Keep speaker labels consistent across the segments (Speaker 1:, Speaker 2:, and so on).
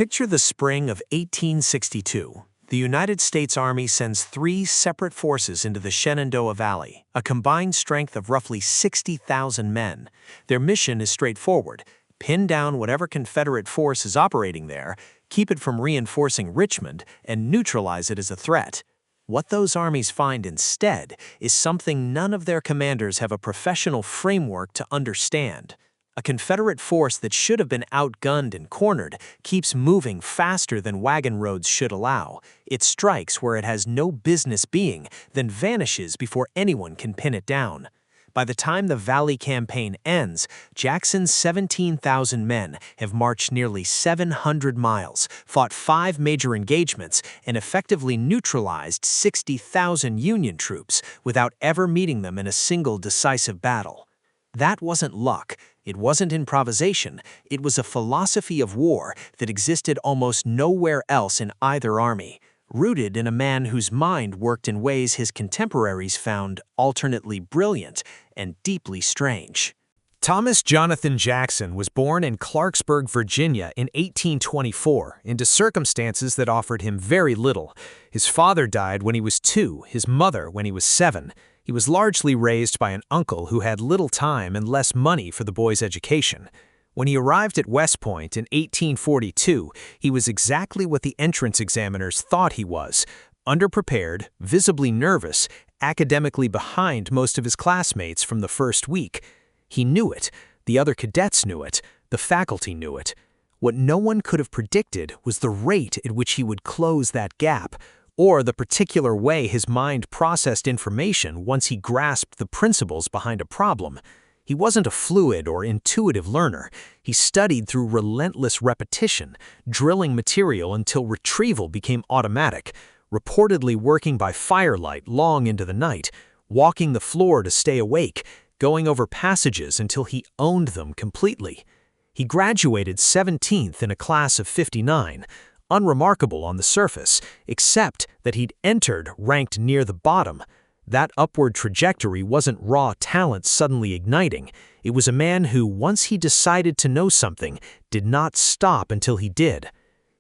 Speaker 1: Picture the spring of 1862. The United States Army sends 3 separate forces into the Shenandoah Valley, a combined strength of roughly 60,000 men. Their mission is straightforward: pin down whatever Confederate force is operating there, keep it from reinforcing Richmond, and neutralize it as a threat. What those armies find instead is something none of their commanders have a professional framework to understand. A Confederate force that should have been outgunned and cornered keeps moving faster than wagon roads should allow. It strikes where it has no business being, then vanishes before anyone can pin it down. By the time the Valley Campaign ends, Jackson's 17,000 men have marched nearly 700 miles, fought 5 major engagements, and effectively neutralized 60,000 Union troops without ever meeting them in a single decisive battle. That wasn't luck. It wasn't improvisation. It was a philosophy of war that existed almost nowhere else in either army, rooted in a man whose mind worked in ways his contemporaries found alternately brilliant and deeply strange.
Speaker 2: Thomas Jonathan Jackson was born in Clarksburg, Virginia in 1824 into circumstances that offered him very little. His father died when he was 2, his mother when he was 7. He was largely raised by an uncle who had little time and less money for the boy's education. When he arrived at West Point in 1842, he was exactly what the entrance examiners thought he was: underprepared, visibly nervous, academically behind most of his classmates from the first week. He knew it, the other cadets knew it, the faculty knew it. What no one could have predicted was the rate at which he would close that gap, or the particular way his mind processed information once he grasped the principles behind a problem. He wasn't a fluid or intuitive learner. He studied through relentless repetition, drilling material until retrieval became automatic, reportedly working by firelight long into the night, walking the floor to stay awake, going over passages until he owned them completely. He graduated 17th in a class of 59, unremarkable on the surface, except that he'd entered ranked near the bottom. That upward trajectory wasn't raw talent suddenly igniting. It was a man who, once he decided to know something, did not stop until he did.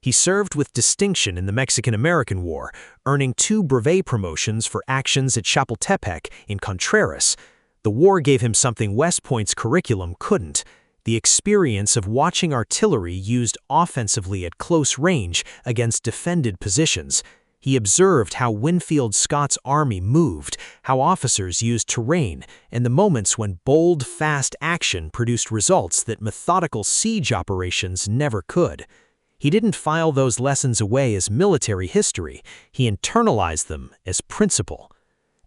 Speaker 2: He served with distinction in the Mexican-American War, earning 2 brevet promotions for actions at Chapultepec in Contreras. The war gave him something West Point's curriculum couldn't: the experience of watching artillery used offensively at close range against defended positions. He observed how Winfield Scott's army moved, how officers used terrain, and the moments when bold, fast action produced results that methodical siege operations never could. He didn't file those lessons away as military history. He internalized them as principle.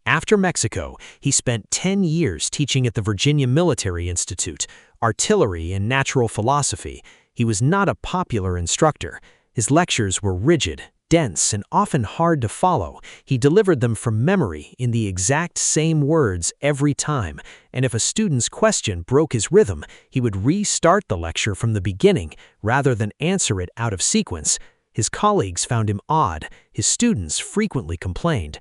Speaker 2: After Mexico, he spent 10 years teaching at the Virginia Military Institute, artillery and natural philosophy. He was not a popular instructor. His lectures were rigid, dense, and often hard to follow. He delivered them from memory in the exact same words every time, and if a student's question broke his rhythm, he would restart the lecture from the beginning rather than answer it out of sequence. His colleagues found him odd. His students frequently complained.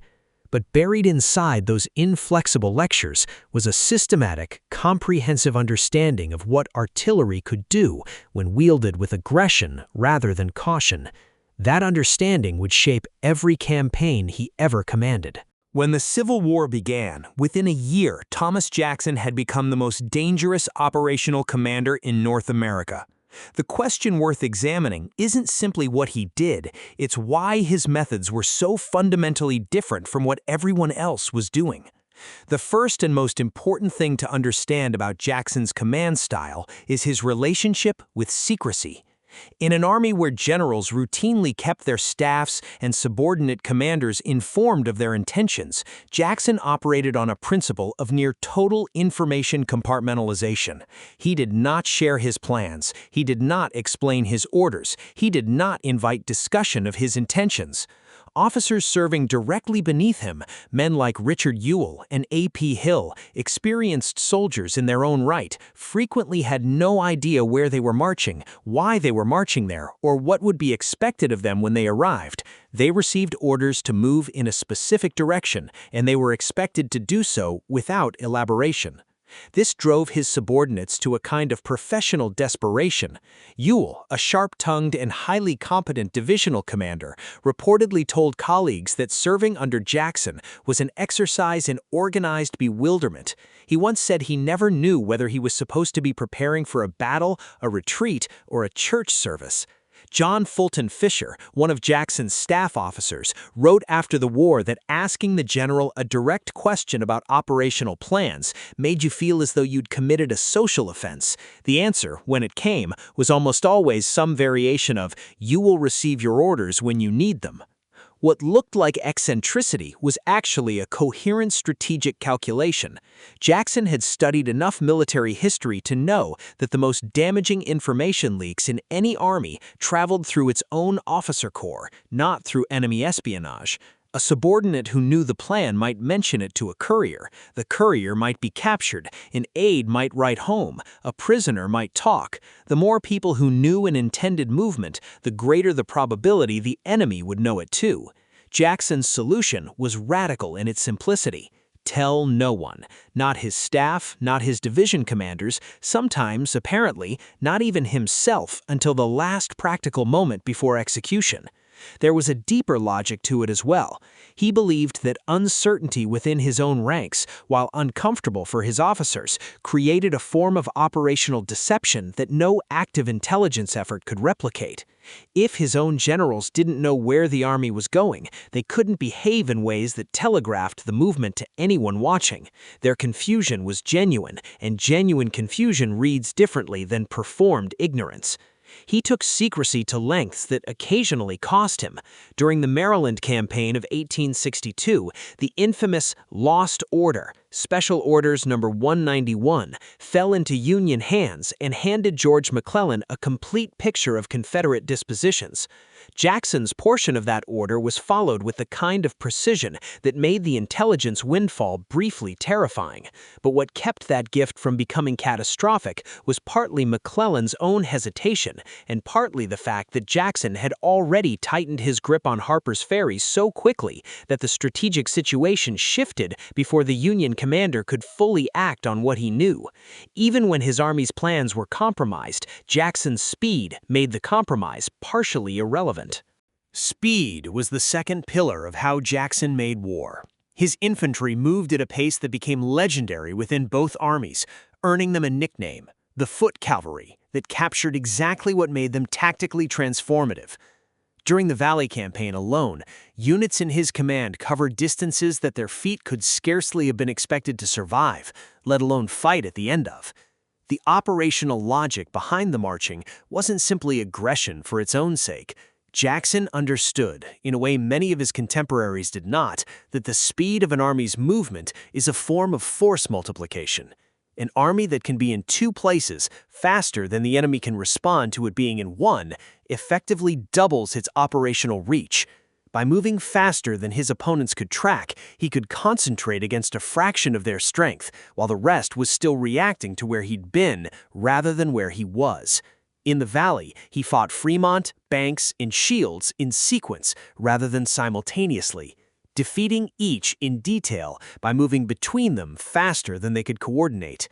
Speaker 2: But buried inside those inflexible lectures was a systematic, comprehensive understanding of what artillery could do when wielded with aggression rather than caution. That understanding would shape every campaign he ever commanded.
Speaker 1: When the Civil War began, within a year, Thomas Jackson had become the most dangerous operational commander in North America. The question worth examining isn't simply what he did, it's why his methods were so fundamentally different from what everyone else was doing. The first and most important thing to understand about Jackson's command style is his relationship with secrecy. In an army where generals routinely kept their staffs and subordinate commanders informed of their intentions, Jackson operated on a principle of near total information compartmentalization. He did not share his plans. He did not explain his orders. He did not invite discussion of his intentions. Officers serving directly beneath him, men like Richard Ewell and A.P. Hill, experienced soldiers in their own right, frequently had no idea where they were marching, why they were marching there, or what would be expected of them when they arrived. They received orders to move in a specific direction, and they were expected to do so without elaboration. This drove his subordinates to a kind of professional desperation. Ewell, a sharp-tongued and highly competent divisional commander, reportedly told colleagues that serving under Jackson was an exercise in organized bewilderment. He once said he never knew whether he was supposed to be preparing for a battle, a retreat, or a church service. John Fulton Fisher, one of Jackson's staff officers, wrote after the war that asking the general a direct question about operational plans made you feel as though you'd committed a social offense. The answer, when it came, was almost always some variation of, "You will receive your orders when you need them." What looked like eccentricity was actually a coherent strategic calculation. Jackson had studied enough military history to know that the most damaging information leaks in any army traveled through its own officer corps, not through enemy espionage. A subordinate who knew the plan might mention it to a courier. The courier might be captured. An aide might write home. A prisoner might talk. The more people who knew an intended movement, the greater the probability the enemy would know it too. Jackson's solution was radical in its simplicity. Tell no one. Not his staff, not his division commanders, sometimes, apparently, not even himself until the last practical moment before execution. There was a deeper logic to it as well. He believed that uncertainty within his own ranks, while uncomfortable for his officers, created a form of operational deception that no active intelligence effort could replicate. If his own generals didn't know where the army was going, they couldn't behave in ways that telegraphed the movement to anyone watching. Their confusion was genuine, and genuine confusion reads differently than performed ignorance. He took secrecy to lengths that occasionally cost him. During the Maryland campaign of 1862, the infamous Lost Order, Special Orders No. 191, fell into Union hands and handed George McClellan a complete picture of Confederate dispositions. Jackson's portion of that order was followed with the kind of precision that made the intelligence windfall briefly terrifying. But what kept that gift from becoming catastrophic was partly McClellan's own hesitation and partly the fact that Jackson had already tightened his grip on Harper's Ferry so quickly that the strategic situation shifted before the Union commander could fully act on what he knew. Even when his army's plans were compromised, Jackson's speed made the compromise partially irrelevant. Speed was the second pillar of how Jackson made war. His infantry moved at a pace that became legendary within both armies, earning them a nickname, the Foot Cavalry, that captured exactly what made them tactically transformative. During the Valley Campaign alone, units in his command covered distances that their feet could scarcely have been expected to survive, let alone fight at the end of. The operational logic behind the marching wasn't simply aggression for its own sake. Jackson understood, in a way many of his contemporaries did not, that the speed of an army's movement is a form of force multiplication. An army that can be in two places faster than the enemy can respond to it being in one effectively doubles its operational reach. By moving faster than his opponents could track, he could concentrate against a fraction of their strength, while the rest was still reacting to where he'd been rather than where he was. In the Valley, he fought Fremont, Banks, and Shields in sequence rather than simultaneously, defeating each in detail by moving between them faster than they could coordinate.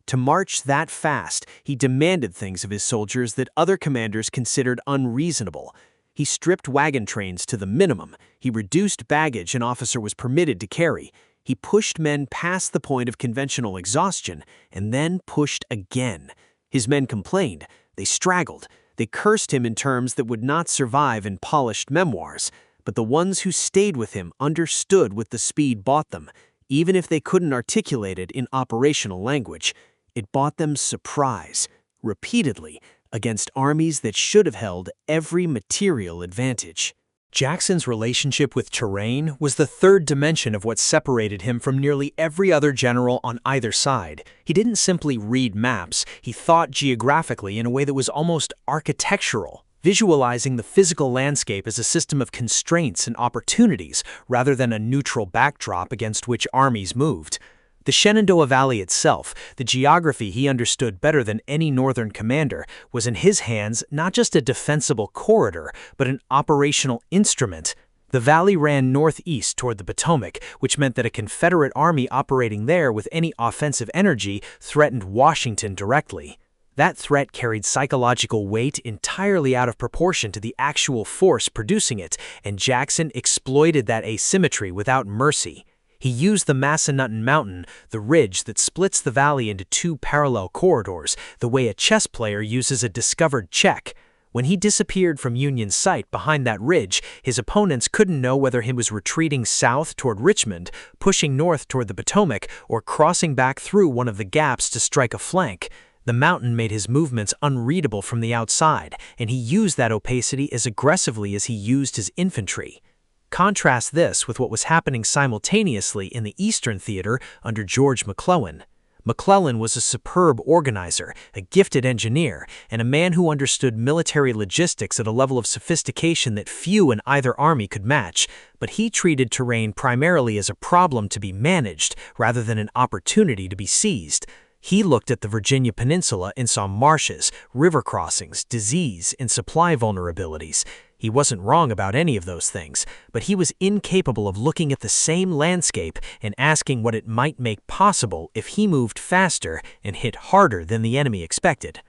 Speaker 1: To march that fast, he demanded things of his soldiers that other commanders considered unreasonable. He stripped wagon trains to the minimum. He reduced baggage an officer was permitted to carry. He pushed men past the point of conventional exhaustion and then pushed again. His men complained. They straggled. They cursed him in terms that would not survive in polished memoirs. But the ones who stayed with him understood what the speed bought them, even if they couldn't articulate it in operational language. It bought them surprise, repeatedly, against armies that should have held every material advantage. Jackson's relationship with terrain was the third dimension of what separated him from nearly every other general on either side. He didn't simply read maps, he thought geographically in a way that was almost architectural, visualizing the physical landscape as a system of constraints and opportunities rather than a neutral backdrop against which armies moved. The Shenandoah Valley itself, the geography he understood better than any northern commander, was in his hands not just a defensible corridor, but an operational instrument.
Speaker 2: The valley ran northeast toward the Potomac, which meant that a Confederate army operating there with any offensive energy threatened Washington directly. That threat carried psychological weight entirely out of proportion to the actual force producing it, and Jackson exploited that asymmetry without mercy. He used the Massanutten Mountain, the ridge that splits the valley into two parallel corridors, the way a chess player uses a discovered check. When he disappeared from Union's sight behind that ridge, his opponents couldn't know whether he was retreating south toward Richmond, pushing north toward the Potomac, or crossing back through one of the gaps to strike a flank. The mountain made his movements unreadable from the outside, and he used that opacity as aggressively as he used his infantry. Contrast this with what was happening simultaneously in the Eastern Theater under George McClellan. McClellan was a superb organizer, a gifted engineer, and a man who understood military logistics at a level of sophistication that few in either army could match, but he treated terrain primarily as a problem to be managed rather than an opportunity to be seized. He looked at the Virginia Peninsula and saw marshes, river crossings, disease, and supply vulnerabilities. He wasn't wrong about any of those things, but he was incapable of looking at the same landscape and asking what it might make possible if he moved faster and hit harder than the enemy expected.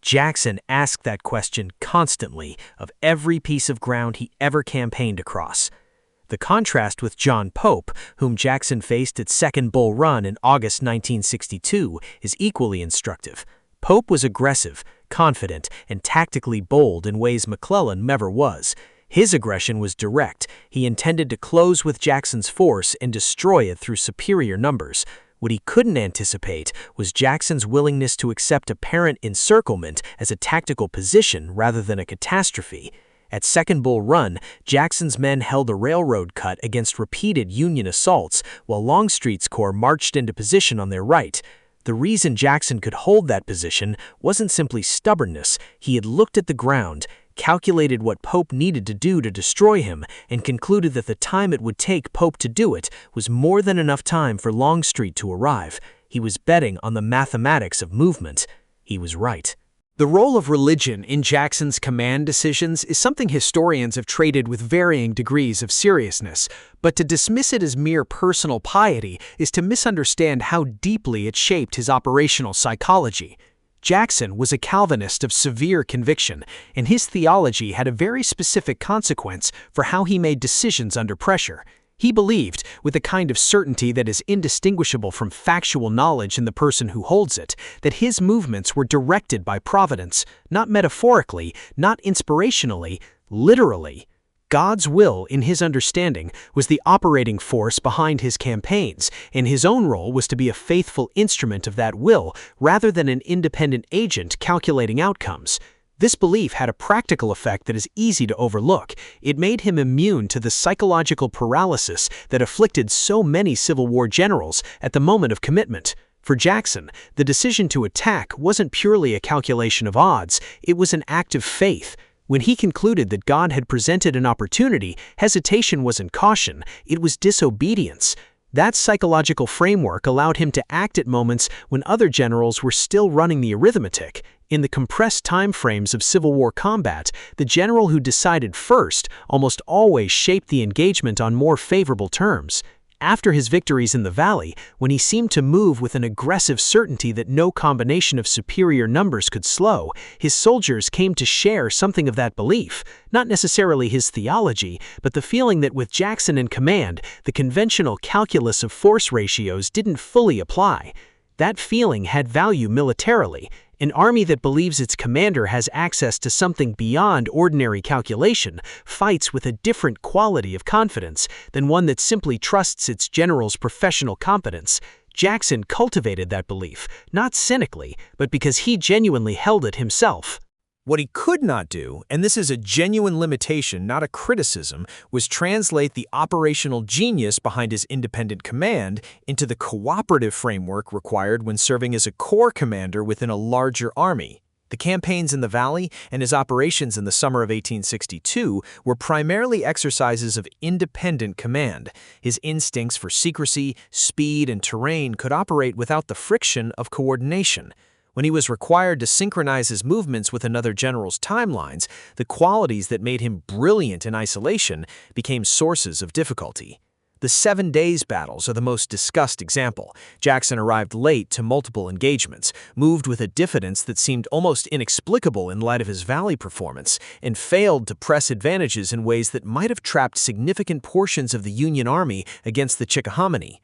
Speaker 2: Jackson asked that question constantly of every piece of ground he ever campaigned across. The contrast with John Pope, whom Jackson faced at Second Bull Run in August 1962, is equally instructive. Pope was aggressive, confident, and tactically bold in ways McClellan never was. His aggression was direct. He intended to close with Jackson's force and destroy it through superior numbers. What he couldn't anticipate was Jackson's willingness to accept apparent encirclement as a tactical position rather than a catastrophe. At Second Bull Run, Jackson's men held a railroad cut against repeated Union assaults, while Longstreet's corps marched into position on their right. The reason Jackson could hold that position wasn't simply stubbornness. He had looked at the ground, calculated what Pope needed to do to destroy him, and concluded that the time it would take Pope to do it was more than enough time for Longstreet to arrive. He was betting on the mathematics of movement. He was right. The role of religion in Jackson's command decisions is something historians have treated with varying degrees of seriousness, but to dismiss it as mere personal piety is to misunderstand how deeply it shaped his operational psychology. Jackson was a Calvinist of severe conviction, and his theology had a very specific consequence for how he made decisions under pressure. He believed, with a kind of certainty that is indistinguishable from factual knowledge in the person who holds it, that his movements were directed by providence, not metaphorically, not inspirationally, literally. God's will, in his understanding, was the operating force behind his campaigns, and his own role was to be a faithful instrument of that will rather than an independent agent calculating outcomes. This belief had a practical effect that is easy to overlook. It made him immune to the psychological paralysis that afflicted so many Civil War generals at the moment of commitment. For Jackson, the decision to attack wasn't purely a calculation of odds, it was an act of faith. When he concluded that God had presented an opportunity, hesitation wasn't caution, it was disobedience. That psychological framework allowed him to act at moments when other generals were still running the arithmetic. In the compressed time frames of Civil War combat, the general who decided first almost always shaped the engagement on more favorable terms. After his victories in the Valley, when he seemed to move with an aggressive certainty that no combination of superior numbers could slow, his soldiers came to share something of that belief, not necessarily his theology, but the feeling that with Jackson in command, the conventional calculus of force ratios didn't fully apply. That feeling had value militarily. An army that believes its commander has access to something beyond ordinary calculation fights with a different quality of confidence than one that simply trusts its general's professional competence. Jackson cultivated that belief, not cynically, but because he genuinely held it himself.
Speaker 1: What he could not do, and this is a genuine limitation, not a criticism, was translate the operational genius behind his independent command into the cooperative framework required when serving as a corps commander within a larger army. The campaigns in the Valley and his operations in the summer of 1862 were primarily exercises of independent command. His instincts for secrecy, speed, and terrain could operate without the friction of coordination.
Speaker 2: When he was required to synchronize his movements with another general's timelines, the qualities that made him brilliant in isolation became sources of difficulty. The 7 Days battles are the most discussed example. Jackson arrived late to multiple engagements, moved with a diffidence that seemed almost inexplicable in light of his Valley performance, and failed to press advantages in ways that might have trapped significant portions of the Union Army against the Chickahominy.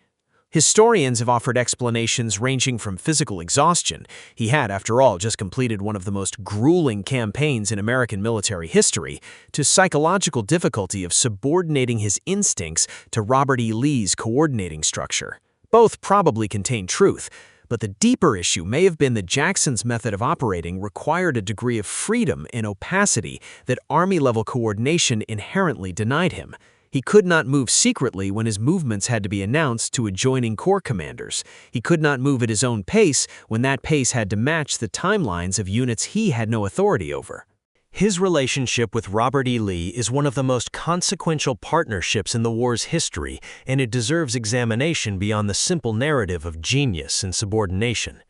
Speaker 2: Historians have offered explanations ranging from physical exhaustion — he had, after all, just completed one of the most grueling campaigns in American military history — to psychological difficulty of subordinating his instincts to Robert E. Lee's coordinating structure. Both probably contain truth, but the deeper issue may have been that Jackson's method of operating required a degree of freedom and opacity that Army-level coordination inherently denied him. He could not move secretly when his movements had to be announced to adjoining corps commanders. He could not move at his own pace when that pace had to match the timelines of units he had no authority over. His relationship with Robert E. Lee is one of the most consequential partnerships in the war's history, and it deserves examination beyond the simple narrative of genius and subordination.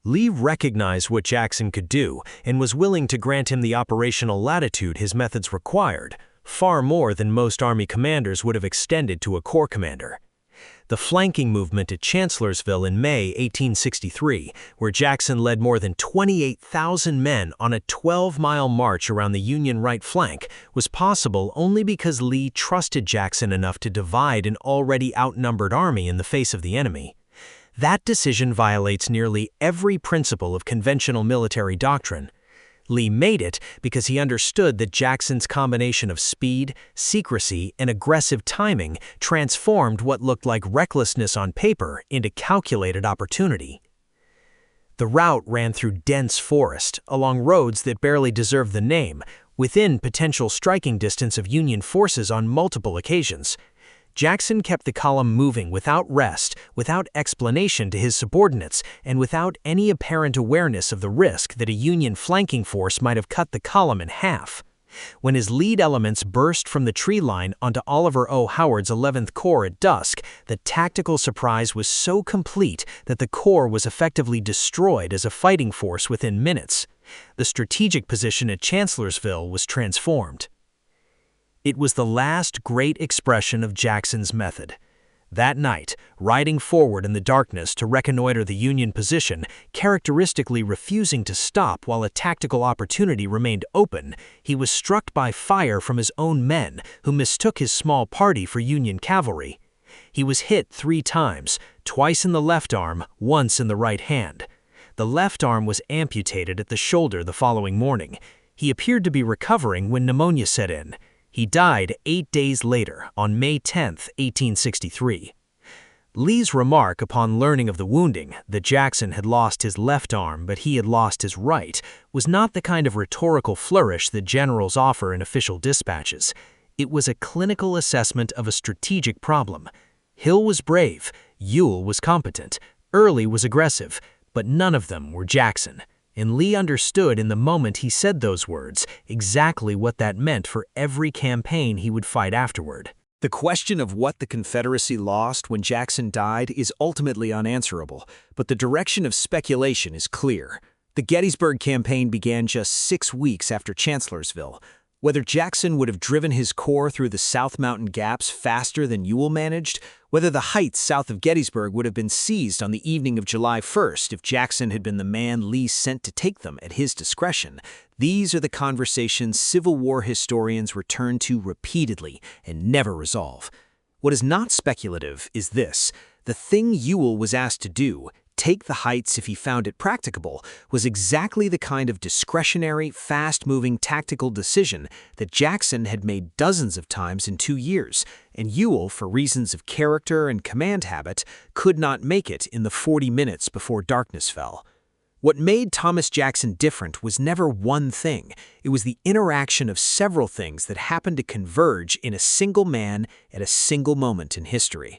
Speaker 2: Lee recognized what Jackson could do and was willing to grant him the operational latitude his methods required, far more than most Army commanders would have extended to a corps commander. The flanking movement at Chancellorsville in May 1863, where Jackson led more than 28,000 men on a 12-mile march around the Union right flank, was possible only because Lee trusted Jackson enough to divide an already outnumbered army in the face of the enemy. That decision violates nearly every principle of conventional military doctrine. Lee made it because he understood that Jackson's combination of speed, secrecy, and aggressive timing transformed what looked like recklessness on paper into calculated opportunity. The route ran through dense forest, along roads that barely deserved the name, within potential striking distance of Union forces on multiple occasions. Jackson kept the column moving without rest, without explanation to his subordinates, and without any apparent awareness of the risk that a Union flanking force might have cut the column in half. When his lead elements burst from the tree line onto Oliver O. Howard's 11th Corps at dusk, the tactical surprise was so complete that the Corps was effectively destroyed as a fighting force within minutes. The strategic position at Chancellorsville was transformed. It was the last great expression of Jackson's method. That night, riding forward in the darkness to reconnoiter the Union position, characteristically refusing to stop while a tactical opportunity remained open, he was struck by fire from his own men, who mistook his small party for Union cavalry. He was hit 3 times, twice in the left arm, once in the right hand. The left arm was amputated at the shoulder the following morning. He appeared to be recovering when pneumonia set in. He died 8 days later, on May 10, 1863. Lee's remark upon learning of the wounding, that Jackson had lost his left arm but he had lost his right, was not the kind of rhetorical flourish that generals offer in official dispatches. It was a clinical assessment of a strategic problem. Hill was brave, Ewell was competent, Early was aggressive, but none of them were Jackson. And Lee understood in the moment he said those words exactly what that meant for every campaign he would fight afterward. The question of what the Confederacy lost when Jackson died is ultimately unanswerable, but the direction of speculation is clear. The Gettysburg Campaign began just 6 weeks after Chancellorsville. Whether Jackson would have driven his corps through the South Mountain Gaps faster than Ewell managed, whether the heights south of Gettysburg would have been seized on the evening of July 1st if Jackson had been the man Lee sent to take them at his discretion, these are the conversations Civil War historians return to repeatedly and never resolve. What is not speculative is this: the thing Ewell was asked to do, take the heights if he found it practicable, was exactly the kind of discretionary, fast-moving tactical decision that Jackson had made dozens of times in 2 years, and Ewell, for reasons of character and command habit, could not make it in the 40 minutes before darkness fell. What made Thomas Jackson different was never one thing. It was the interaction of several things that happened to converge in a single man at a single moment in history.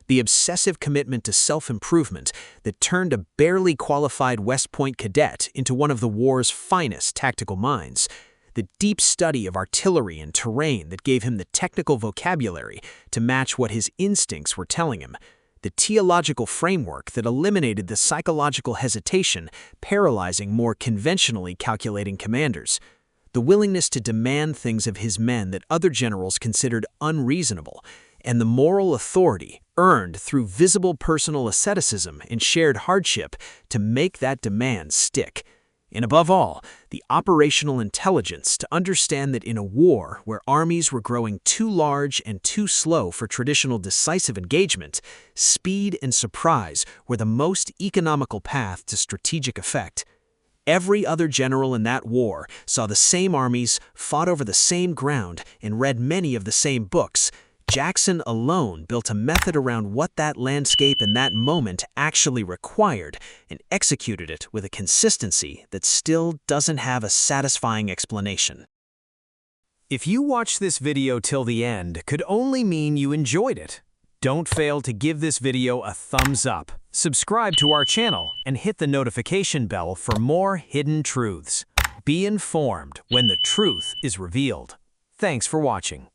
Speaker 2: The obsessive commitment to self-improvement that turned a barely qualified West Point cadet into one of the war's finest tactical minds. The deep study of artillery and terrain that gave him the technical vocabulary to match what his instincts were telling him. The the teleological framework that eliminated the psychological hesitation paralyzing more conventionally calculating commanders, the willingness to demand things of his men that other generals considered unreasonable, and the moral authority earned through visible personal asceticism and shared hardship to make that demand stick. And above all, the operational intelligence to understand that in a war where armies were growing too large and too slow for traditional decisive engagement, speed and surprise were the most economical path to strategic effect. Every other general in that war saw the same armies, fought over the same ground, and read many of the same books. Jackson alone built a method around what that landscape in that moment actually required and executed it with a consistency that still doesn't have a satisfying explanation.
Speaker 1: If you watched this video till the end, could only mean you enjoyed it. Don't fail to give this video a thumbs up, subscribe to our channel, and hit the notification bell for more hidden truths. Be informed when the truth is revealed. Thanks for watching.